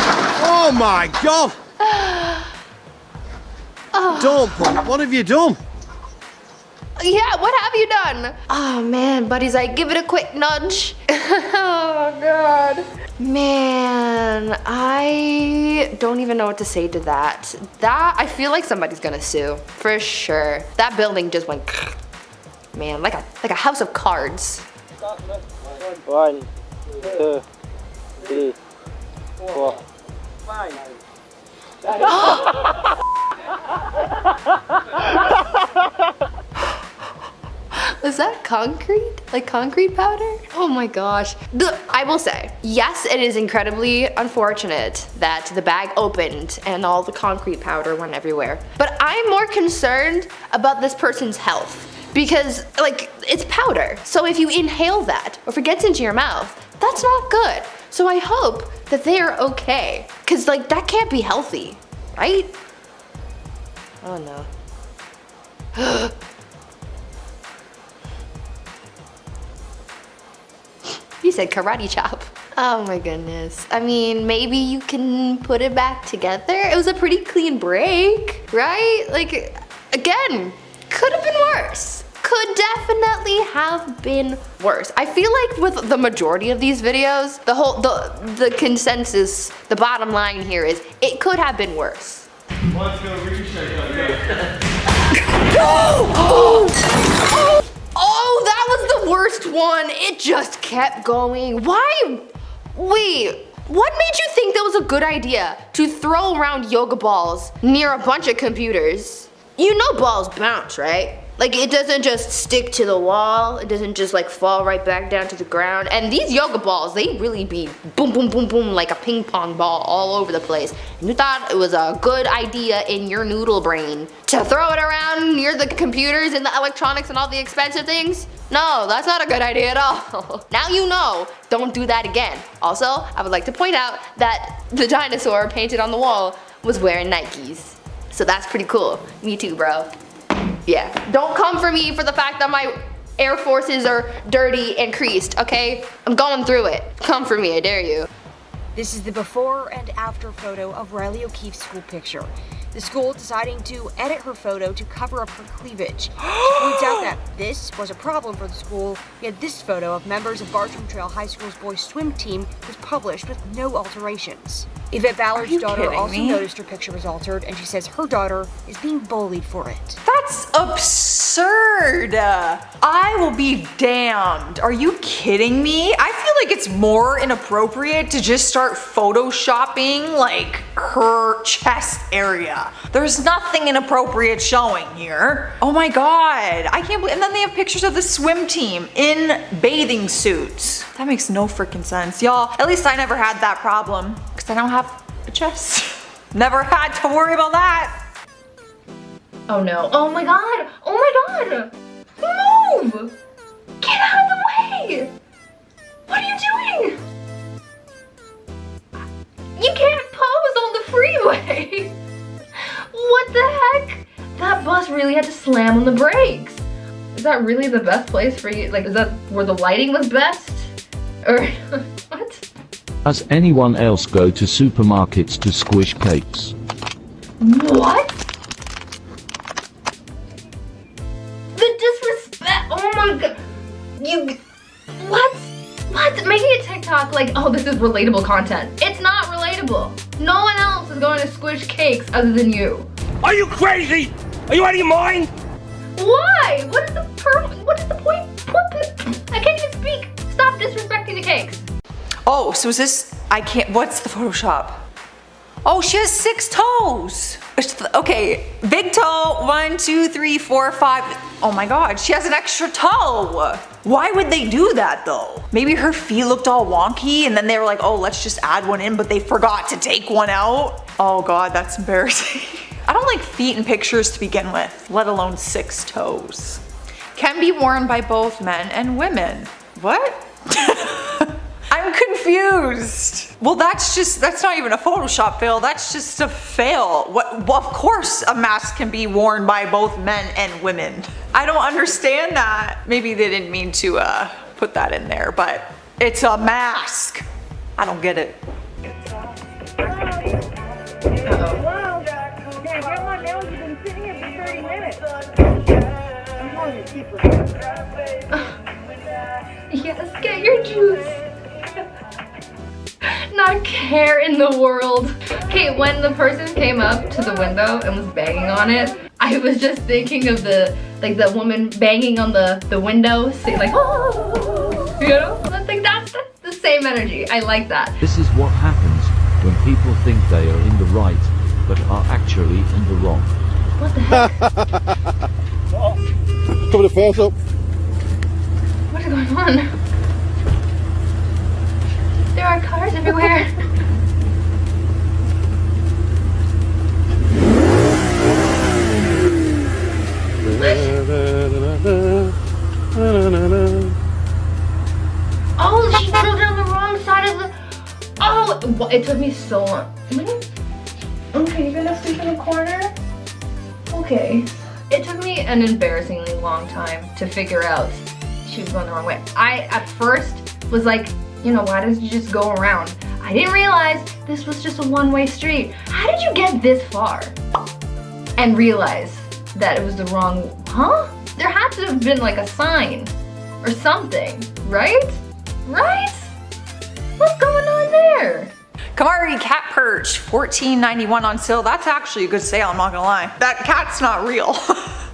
Oh my god! Oh. Don't put, what have you done? Yeah, what have you done? Oh man, buddy's like, give it a quick nudge. Oh god. Man, I don't even know what to say to that. I feel like somebody's gonna sue, for sure. That building just went, man, like a house of cards. 1, 2, 3, 4, 5. Is that concrete? Like concrete powder? Oh my gosh. I will say, yes, it is incredibly unfortunate that the bag opened and all the concrete powder went everywhere. But I'm more concerned about this person's health because, like, it's powder. So if you inhale that or if it gets into your mouth, that's not good. So I hope that they are okay. Cause like that can't be healthy, right? Oh no. You said karate chop. Oh my goodness. I mean, maybe you can put it back together. It was a pretty clean break, right? Like, again, could have been worse. Could definitely have been worse. I feel like with the majority of these videos, the consensus, the bottom line here is it could have been worse. Oh, that was the worst one. It just kept going. Why? Wait, what made you think that was a good idea to throw around yoga balls near a bunch of computers? You know balls bounce, right? Like it doesn't just stick to the wall. It doesn't just like fall right back down to the ground. And these yoga balls, they really be boom, boom, boom, boom, like a ping pong ball all over the place. And you thought it was a good idea in your noodle brain to throw it around near the computers and the electronics and all the expensive things? No, that's not a good idea at all. Now you know, don't do that again. Also, I would like to point out that the dinosaur painted on the wall was wearing Nikes. So that's pretty cool. Me too, bro. Yeah, don't come for me for the fact that my Air Forces are dirty and creased, okay? I'm going through it. Come for me, I dare you. This is the before and after photo of Riley O'Keefe's school picture. The school deciding to edit her photo to cover up her cleavage. She points out that this was a problem for the school, yet this photo of members of Bartram Trail High School's boys swim team was published with no alterations. Yvette Ballard's daughter also noticed her picture was altered, and she says her daughter is being bullied for it. That's absurd. I will be damned. Are you kidding me? I feel like it's more inappropriate to just start photoshopping like her chest area. There's nothing inappropriate showing here. Oh my god, I can't believe. And then they have pictures of the swim team in bathing suits. That makes no freaking sense, y'all. At least I never had that problem because I don't have a chest. Never had to worry about that. Oh no. Oh my god. Oh my god. Move. Get out of the way. What are you doing? You can't pose on the freeway. What the heck? That bus really had to slam on the brakes. Is that really the best place for you? Like, is that where the lighting was best? Or what? Does anyone else go to supermarkets to squish cakes? What? The disrespect. Oh my god. You. What? What? Making a TikTok like, oh, this is relatable content. It's not relatable. No one else is going to squish cakes other than you. Are you crazy? Are you out of your mind? Why? What is the point? I can't even speak. Stop disrespecting the cakes. Oh, so is this, I can't, what's the Photoshop? Oh, she has 6 toes. Okay, big toe, 1, 2, 3, 4, 5. Oh my god, she has an extra toe. Why would they do that though? Maybe her feet looked all wonky and then they were like, oh, let's just add one in, but they forgot to take one out. Oh god, that's embarrassing. I don't like feet in pictures to begin with, let alone 6 toes. Can be worn by both men and women. What? I'm confused. Well, that's not even a Photoshop fail, that's just a fail. Well, of course a mask can be worn by both men and women. I don't understand that. Maybe they didn't mean to put that in there, but it's a mask. I don't get it. Yes, get your juice. Not care in the world. Okay, when the person came up to the window and was banging on it, I was just thinking of the woman banging on the window, saying like, oh, you know? That's the same energy. I like that. This is what happens when people think they are in the right, but are actually in the wrong. What the heck? Cover the fence up. What's going on? There are cars everywhere. Oh, she drove down the wrong side of the... Oh, it took me so long. Okay, you're gonna sleep in the corner? Okay. It took me an embarrassingly long time to figure out she was going the wrong way. I, at first, was like, you know, why does you just go around? I didn't realize this was just a one-way street. How did you get this far and realize that it was the wrong, huh? There had to have been like a sign or something, right? Right? What's going on there? Kamari cat perch, $14.91 on sale. That's actually a good sale, I'm not gonna lie. That cat's not real.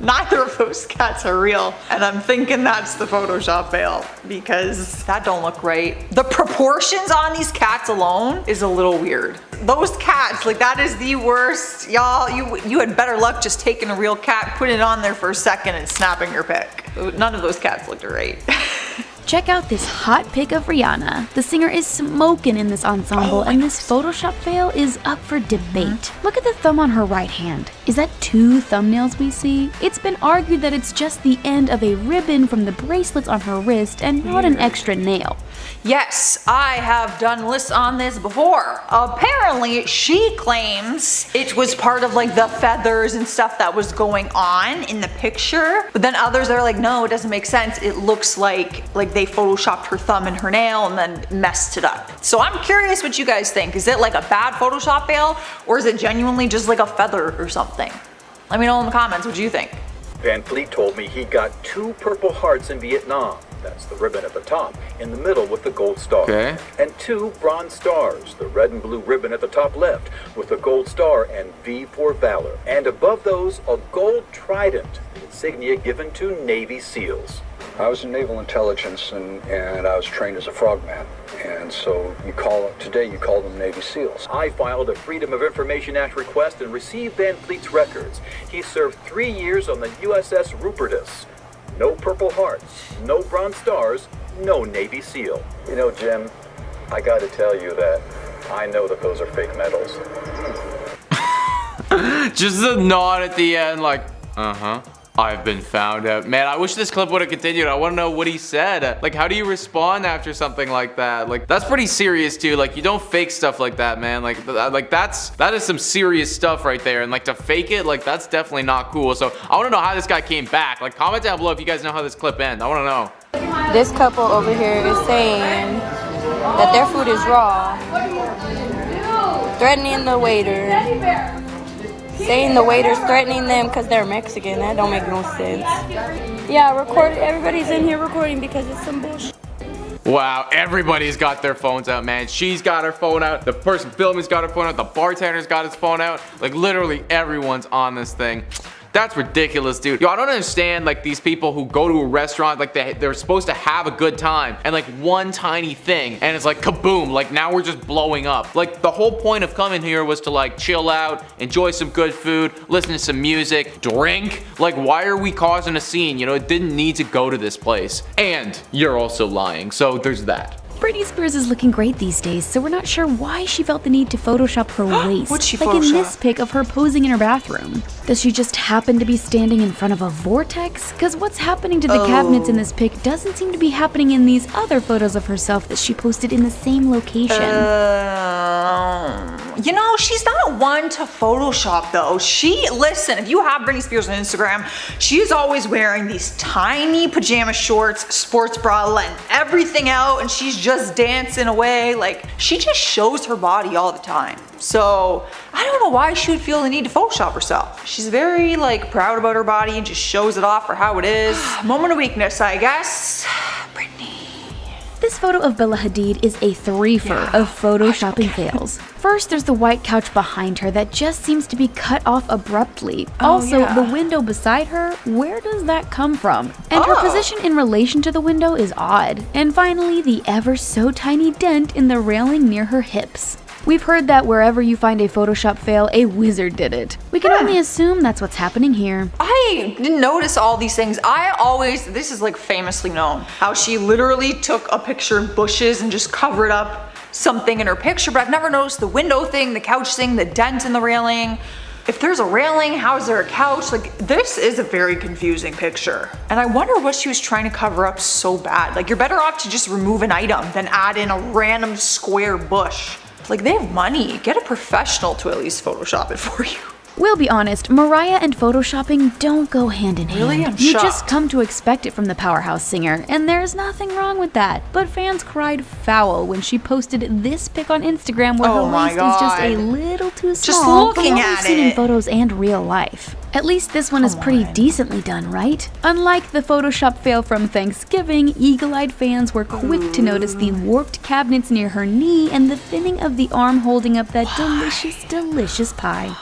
Neither of those cats are real. And I'm thinking that's the Photoshop fail because that don't look right. The proportions on these cats alone is a little weird. Those cats, like that is the worst. Y'all, you had better luck just taking a real cat, putting it on there for a second and snapping your pic. None of those cats looked right. Check out this hot pic of Rihanna. The singer is smoking in this ensemble, and this Photoshop fail is up for debate. Look at the thumb on her right hand. Is that 2 thumbnails we see? It's been argued that it's just the end of a ribbon from the bracelets on her wrist and not an extra nail. Yes, I have done lists on this before. Apparently, she claims it was part of like the feathers and stuff that was going on in the picture. But then others are like, no, it doesn't make sense. It looks like they photoshopped her thumb and her nail and then messed it up. So I'm curious what you guys think. Is it like a bad Photoshop fail or is it genuinely just like a feather or something? Let me know in the comments what you think. Van Fleet told me he got 2 Purple Hearts in Vietnam. That's the ribbon at the top, in the middle with the gold star. Okay. And 2 Bronze Stars, the red and blue ribbon at the top left, with the gold star and V for Valor. And above those, a gold trident, the insignia given to Navy SEALs. I was in naval intelligence and I was trained as a frogman. And so today you call them Navy SEALs. I filed a Freedom of Information Act request and received Van Fleet's records. He served 3 years on the USS Rupertus. No Purple Hearts, no Bronze Stars, no Navy SEAL. You know, Jim, I gotta tell you that I know that those are fake medals. Just a nod at the end like, uh-huh. I've been found out. Man, I wish this clip would have continued. I want to know what he said. Like, how do you respond after something like that? Like, that's pretty serious too. Like, you don't fake stuff like that, man. Like that is some serious stuff right there. And like to fake it, like that's definitely not cool. So I want to know how this guy came back. Like, comment down below if you guys know how this clip ends. I want to know. This couple over here is saying that their food is raw, threatening the waiter. Saying the waiter's threatening them because they're Mexican. That don't make no sense. Yeah, everybody's in here recording because it's some bullshit. Wow, everybody's got their phones out, man. She's got her phone out. The person filming's got her phone out. The bartender's got his phone out. Like, literally everyone's on this thing. That's ridiculous, dude. Yo, I don't understand, like, these people who go to a restaurant, like, they're supposed to have a good time, and, like, one tiny thing, and it's like, kaboom, like, now we're just blowing up. Like, the whole point of coming here was to, like, chill out, enjoy some good food, listen to some music, drink. Like, why are we causing a scene? You know, it didn't need to go to this place. And you're also lying, so there's that. Britney Spears is looking great these days, so we're not sure why she felt the need to Photoshop her waist. What'd she like Photoshop? in this pic of her posing in her bathroom. Does she just happen to be standing in front of a vortex? Because what's happening to the cabinets in this pic doesn't seem to be happening in these other photos of herself that she posted in the same location. You know, she's not one to Photoshop though. Listen, if you have Britney Spears on Instagram, she is always wearing these tiny pajama shorts, sports bra, letting everything out, and she's just dancing away. Like, she just shows her body all the time. So I don't know why she would feel the need to Photoshop herself. She's very like proud about her body and just shows it off for how it is. Moment of weakness, I guess. This photo of Bella Hadid is a threefer of photoshopping fails. First, there's the white couch behind her that just seems to be cut off abruptly. Also, the window beside her, where does that come from? And her position in relation to the window is odd. And finally, the ever so tiny dent in the railing near her hips. We've heard that wherever you find a Photoshop fail, a wizard did it. We can only assume that's what's happening here. I didn't notice all these things. This is like famously known, how she literally took a picture of bushes and just covered up something in her picture, but I've never noticed the window thing, the couch thing, the dent in the railing. If there's a railing, how is there a couch? Like, this is a very confusing picture. And I wonder what she was trying to cover up so bad. Like, you're better off to just remove an item than add in a random square bush. Like, they have money. Get a professional to at least Photoshop it for you. We'll be honest, Mariah and photoshopping don't go hand in hand. Really? I'm You shocked. just come to expect it from the powerhouse singer, and there's nothing wrong with that. But fans cried foul when she posted this pic on Instagram where Oh her my waist is just a God. little too Just small for looking what we've at seen in it. photos and real life. At least this one is pretty decently done, right? Unlike the Photoshop fail from Thanksgiving, eagle-eyed fans were quick to notice the warped cabinets near her knee and the thinning of the arm holding up that delicious, delicious pie.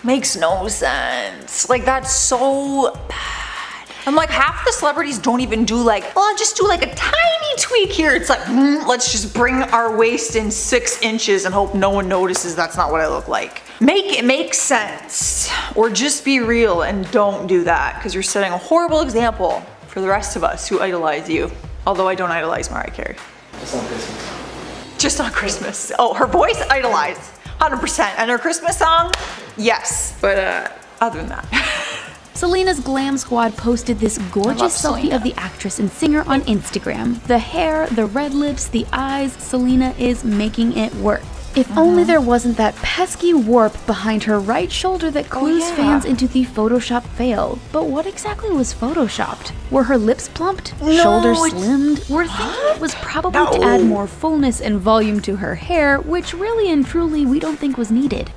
Makes no sense. Like, that's so bad. I'm like, half the celebrities don't even do like, well, I'll just do like a tiny tweak here. It's like, let's just bring our waist in 6 inches and hope no one notices that's not what I look like. Make it make sense. Or just be real and don't do that, because you're setting a horrible example for the rest of us who idolize you. Although I don't idolize Mariah Carey. Just on Christmas. Just on Christmas. Oh, her voice idolized. 100%. And her Christmas song, yes. But other than that. Selena's Glam Squad posted this gorgeous selfie Selena. of the actress and singer on Instagram. The hair, the red lips, the eyes, Selena is making it work. If only there wasn't that pesky warp behind her right shoulder that clues fans into the Photoshop fail. But what exactly was photoshopped? Were her lips plumped? Shoulders slimmed? We're thinking it was probably to add more fullness and volume to her hair, which really and truly we don't think was needed.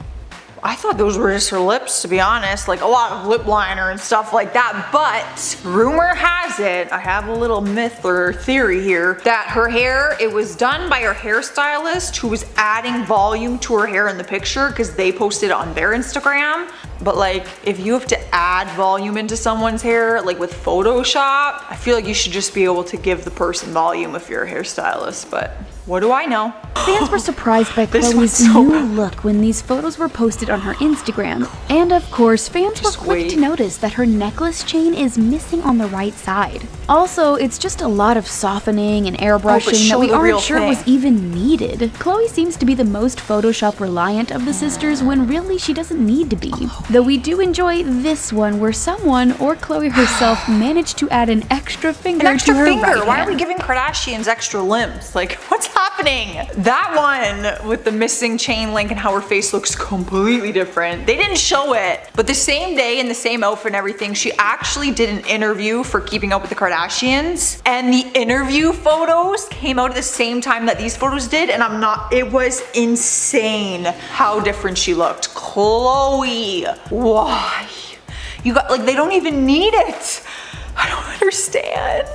I thought those were just her lips, to be honest, like a lot of lip liner and stuff like that, but rumor has it, I have a little myth or theory here, that her hair, it was done by her hairstylist who was adding volume to her hair in the picture because they posted it on their Instagram. But like, if you have to add volume into someone's hair, like with Photoshop, I feel like you should just be able to give the person volume if you're a hairstylist, but what do I know? Fans were surprised by This Chloe's one's so new bad. look when these photos were posted on her Instagram. And of course, fans were quick to notice that her necklace chain is missing on the right side. Also, it's just a lot of softening and airbrushing that show we the real aren't sure thing. was even needed. Chloe seems to be the most Photoshop reliant of the sisters when really she doesn't need to be. Though we do enjoy this one where someone, or Chloe herself, managed to add an extra finger An extra to her finger. right Why hand. are we giving Kardashians extra limbs? Like, what's happening? That one with the missing chain link and how her face looks completely different. They didn't show it, but the same day in the same outfit and everything, she actually did an interview for Keeping Up with the Kardashians, and the interview photos came out at the same time that these photos did, and it was insane how different she looked. Chloe, why? You got, like, they don't even need it. I don't understand.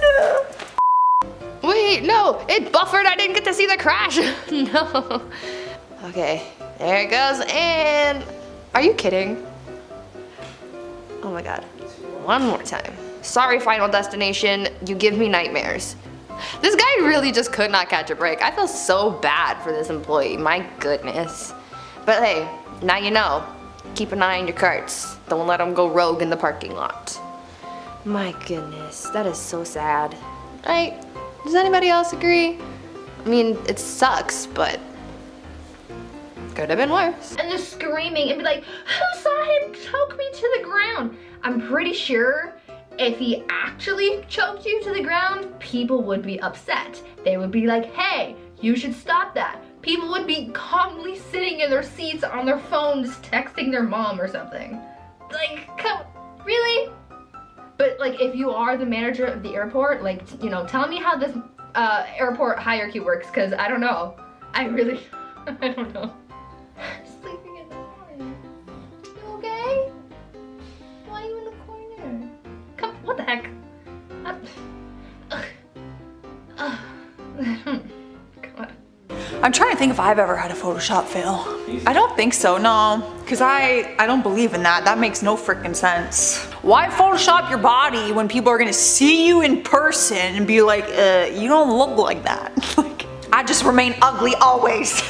Wait, no, it buffered. I didn't get to see the crash. No. Okay, there it goes. And are you kidding? Oh my God. One more time. Sorry, Final Destination. You give me nightmares. This guy really just could not catch a break. I feel so bad for this employee. My goodness. But hey, now you know. Keep an eye on your carts. Don't let them go rogue in the parking lot. My goodness, that is so sad. Right? Does anybody else agree? I mean, it sucks, but could have been worse. And the screaming and be like, who saw him choke me to the ground? I'm pretty sure if he actually choked you to the ground, people would be upset. They would be like, hey, you should stop that. People would be calmly sitting in their seats on their phones texting their mom or something. Like, come, really? But like, if you are the manager of the airport, like, you know, tell me how this airport hierarchy works, because I don't know. I really, I don't know. Sleeping in the corner. You okay? Why are you in the corner? Come, what the heck? God. I'm trying to think if I've ever had a Photoshop fail. I don't think so, no. Because I don't believe in that. That makes no freaking sense. Why Photoshop your body when people are gonna see you in person and be like, you don't look like that? Like, I just remain ugly always.